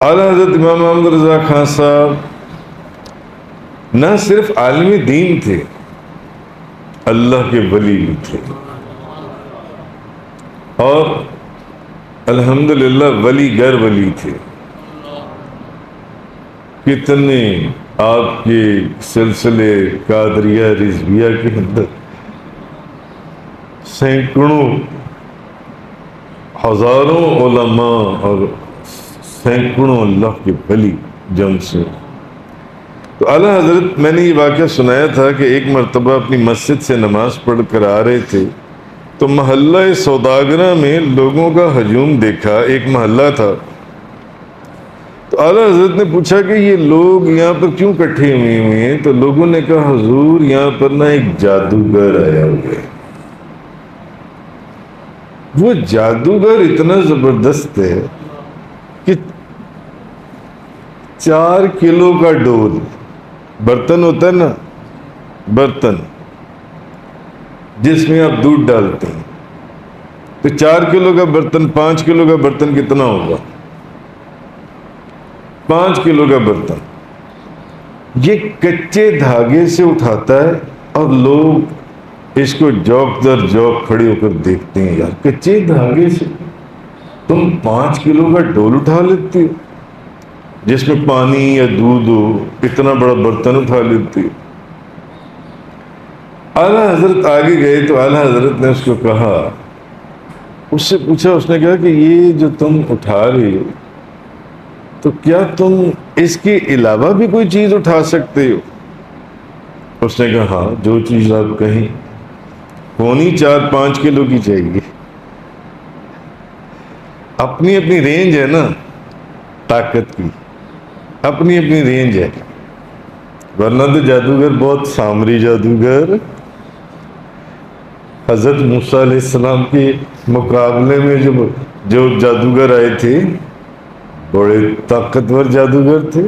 اعلیٰ حضرت امام محمد رضا خان صاحب نہ صرف عالم دین تھے، اللہ کے ولی بھی تھے، اور الحمدللہ ولی گر ولی تھے۔ کتنے آپ کے سلسلے قادریہ رضویہ کے اندر سینکڑوں ہزاروں علماء اور سینکڑوں اللہ کے ولی جم سے۔ تو اعلیٰ حضرت، میں نے یہ واقعہ سنایا تھا کہ ایک مرتبہ اپنی مسجد سے نماز پڑھ کر آ رہے تھے تو محلہ سوداگرہ میں لوگوں کا ہجوم دیکھا، ایک محلہ تھا۔ تو اعلیٰ حضرت نے پوچھا کہ یہ لوگ یہاں پر کیوں اکٹھے ہوئے ہیں؟ تو لوگوں نے کہا حضور یہاں پر نہ ایک جادوگر آیا ہوا ہے۔ وہ جادوگر اتنا زبردست ہے کہ 4 کلو کا ڈول، برتن ہوتا ہے نا، برتن جس میں آپ دودھ ڈالتے ہیں، تو 4 کلو کا برتن، 5 کلو کا برتن کتنا ہوگا؟ 5 کلو کا برتن یہ کچے دھاگے سے اٹھاتا ہے، اور لوگ اس کو جوک در جوک کھڑے ہو کر دیکھتے ہیں، یار کچے دھاگے سے تم 5 کلو کا ڈول اٹھا لیتے ہو، جس میں پانی یا دودھ ہو، اتنا بڑا برتن اٹھا لیتے ہو۔ اعلیٰ حضرت آگے گئے تو اعلیٰ حضرت نے اس کو کہا، اس سے پوچھا، اس نے کہا کہ یہ جو تم اٹھا رہے ہو تو کیا تم اس کے علاوہ بھی کوئی چیز اٹھا سکتے ہو؟ اس نے کہا ہاں، جو چیز آپ کہیں، ہونی 4-5 کلو کی چاہیے۔ اپنی اپنی رینج ہے نا طاقت کی، اپنی اپنی رینج ہے، ورنہ تو جادوگر بہت سامری جادوگر حضرت موسیٰ علیہ السلام کے مقابلے میں جو جادوگر آئے تھے بڑے طاقتور جادوگر تھے۔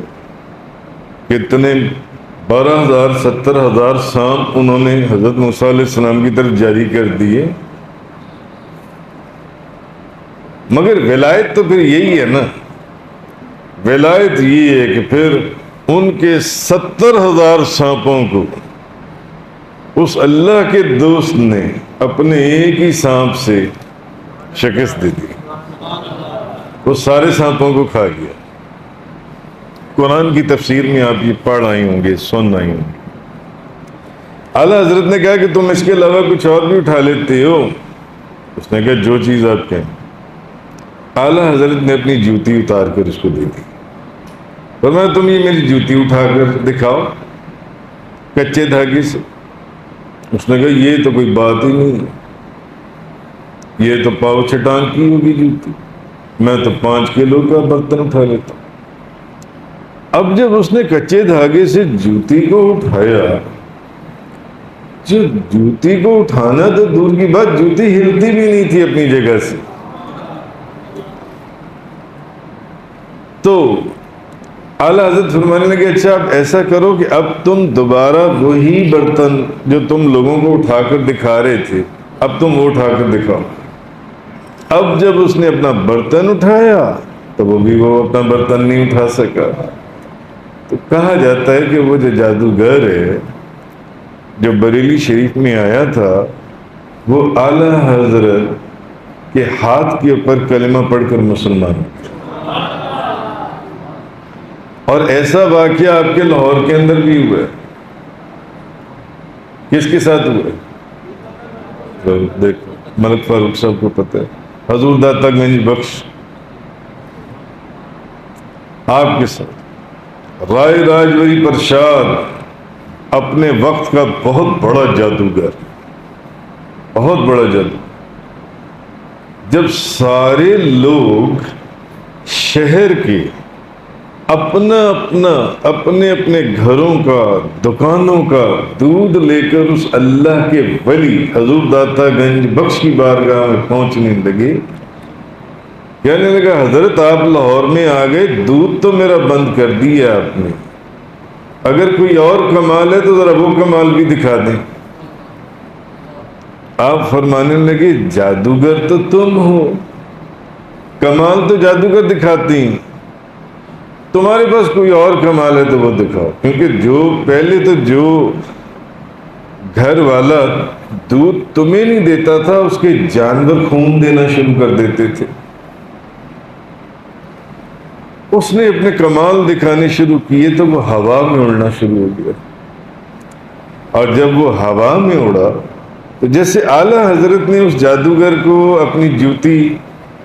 کتنے 12,000 70,000 سانپ انہوں نے حضرت موسیٰ علیہ السلام کی طرف جاری کر دیے۔ مگر ولایت تو پھر یہی ہے نا، ولایت یہ ہے کہ پھر ان کے 70,000 سانپوں کو اس اللہ کے دوست نے اپنے ایک ہی سانپ سے شکست دے دی، وہ سارے سانپوں کو کھا گیا۔ قرآن کی تفسیر میں آپ یہ پڑھ آئی ہوں گے، سن آئی ہوں گے۔ اعلیٰ حضرت نے کہا کہ تم اس کے علاوہ کچھ اور بھی اٹھا لیتے ہو؟ اس نے کہا جو چیز آپ کہیں۔ اعلیٰ حضرت نے اپنی جوتی اتار کر اس کو دے دی، فرمایا تم یہ میری جوتی اٹھا کر دکھاؤ کچے دھاگے سے۔ اس نے کہا یہ تو کوئی بات ہی نہیں، یہ تو پاؤ چھٹان کی ہوگی جوتی، میں تو 5 کلو کا برتن اٹھا لیتا ہوں۔ اب جب اس نے کچے دھاگے سے جوتی کو اٹھایا، جو جوتی کو اٹھانا تو دور کی بات، جوتی ہلتی بھی نہیں تھی اپنی جگہ سے۔ تو اعلیٰ حضرت فرمانے لگے اچھا اب ایسا کرو کہ اب تم دوبارہ وہی برتن جو تم لوگوں کو اٹھا کر دکھا رہے تھے، اب تم وہ اٹھا کر دکھاؤ۔ اب جب اس نے اپنا برتن اٹھایا تو وہ اپنا برتن نہیں اٹھا سکا۔ تو کہا جاتا ہے کہ وہ جو جادوگر ہے جو بریلی شریف میں آیا تھا، وہ اعلیٰ حضرت کے ہاتھ کے اوپر کلمہ پڑھ کر مسلمان ہو۔ اور ایسا واقعہ آپ کے لاہور کے اندر بھی ہوا ہے۔ کس کے ساتھ ہوا ہے؟ دیکھو ملک فاروق صاحب کو پتہ ہے، حضور داتا گنج بخش آپ کے ساتھ، رائے راجوری پرشاد اپنے وقت کا بہت بڑا جادوگر، بہت بڑا جادوگر۔ جب سارے لوگ شہر کے اپنے اپنے گھروں کا، دکانوں کا دودھ لے کر اس اللہ کے ولی حضور داتا گنج بخش کی بارگاہ میں پہنچنے لگے، کہنے لگا حضرت آپ لاہور میں آ گئے، دودھ تو میرا بند کر دیا آپ نے، اگر کوئی اور کمال ہے تو ذرا وہ کمال بھی دکھا دیں۔ آپ فرمانے لگے جادوگر تو تم ہو، کمال تو جادوگر دکھاتی ہیں، تمہارے پاس کوئی اور کمال ہے تو وہ دکھاؤ. کیونکہ جو پہلے تو جو گھر والا دودھ تمہیں نہیں دیتا تھا اس کے جانور خون دینا شروع کر دیتے تھے. اس نے اپنے کمال دکھانے شروع کیے تو وہ ہوا میں اڑنا شروع ہو گیا. اور جب وہ ہوا میں اڑا تو جیسے اعلیٰ حضرت نے اس جادوگر کو اپنی جوتی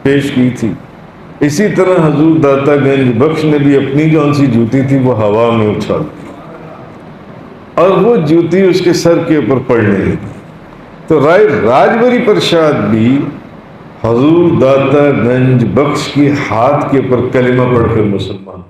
پیش کی تھی، اسی طرح حضور داتا گنج بخش نے بھی اپنی جون سی جوتی تھی وہ ہوا میں اچھال دی اور وہ جوتی اس کے سر کے اوپر پڑنے لگی. تو رائے راجبری پرشاد بھی حضور داتا گنج بخش کی ہاتھ کے اوپر کلمہ پڑھ کر مسلمان